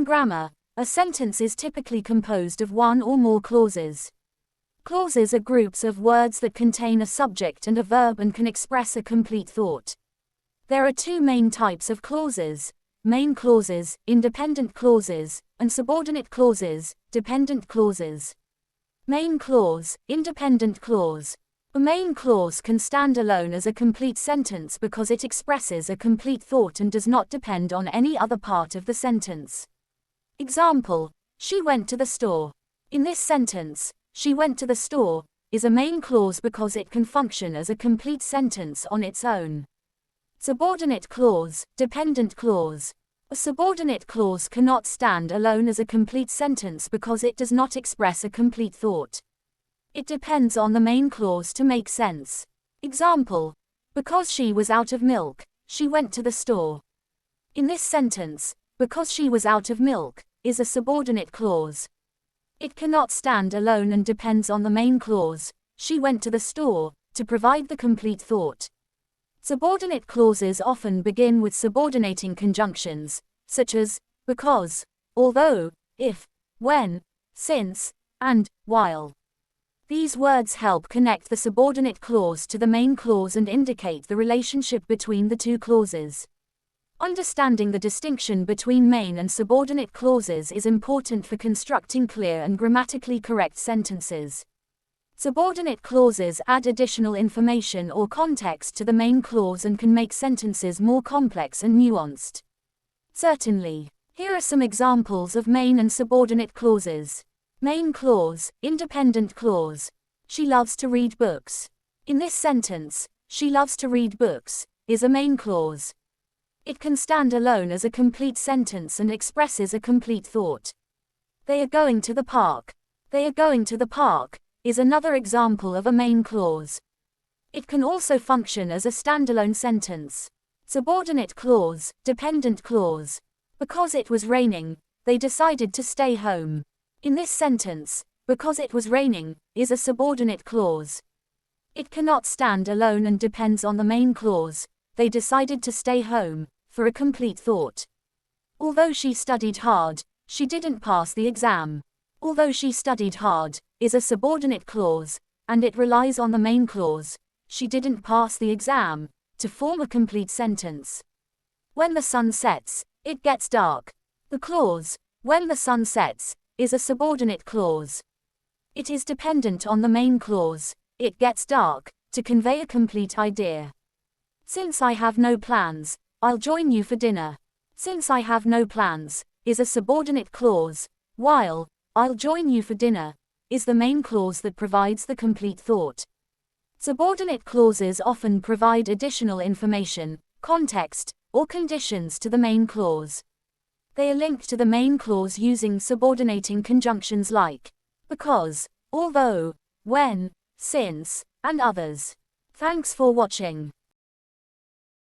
grammar, a sentence is typically composed of one or more clauses. Clauses are groups of words that contain a subject and a verb and can express a complete thought. There are two main types of clauses: main clauses, independent clauses, and subordinate clauses, dependent clauses. Main clause, independent clause. A main clause can stand alone as a complete sentence because it expresses a complete thought and does not depend on any other part of the sentence. Example: she went to the store. In this sentence, she went to the store is a main clause because it can function as a complete sentence on its own. Subordinate clause, dependent clause. A subordinate clause cannot stand alone as a complete sentence because it does not express a complete thought. It depends on the main clause to make sense. Example: because she was out of milk, she went to the store. In this sentence, because she was out of milk is a subordinate clause. It cannot stand alone and depends on the main clause, she went to the store, to provide the complete thought. Subordinate clauses often begin with subordinating conjunctions, such as because, although, if, when, since, and while. These words help connect the subordinate clause to the main clause and indicate the relationship between the two clauses. Understanding the distinction between main and subordinate clauses is important for constructing clear and grammatically correct sentences. Subordinate clauses add additional information or context to the main clause and can make sentences more complex and nuanced. Certainly. Here are some examples of main and subordinate clauses. Main clause, independent clause. She loves to read books. In this sentence, she loves to read books is a main clause. It can stand alone as a complete sentence and expresses a complete thought. They are going to the park. They are going to the park is another example of a main clause. It can also function as a standalone sentence. Subordinate clause, dependent clause. Because it was raining, they decided to stay home. In this sentence, because it was raining is a subordinate clause. It cannot stand alone and depends on the main clause, they decided to stay home, for a complete thought. Although she studied hard, she didn't pass the exam. Although she studied hard is a subordinate clause, and it relies on the main clause, she didn't pass the exam, to form a complete sentence. When the sun sets, it gets dark. The clause, when the sun sets, is a subordinate clause. It is dependent on the main clause, it gets dark, to convey a complete idea. Since I have no plans, I'll join you for dinner. Since I have no plans is a subordinate clause, while I'll join you for dinner is the main clause that provides the complete thought. Subordinate clauses often provide additional information, context, or conditions to the main clause. They are linked to the main clause using subordinating conjunctions like because, although, when, since, and others. Thanks for watching.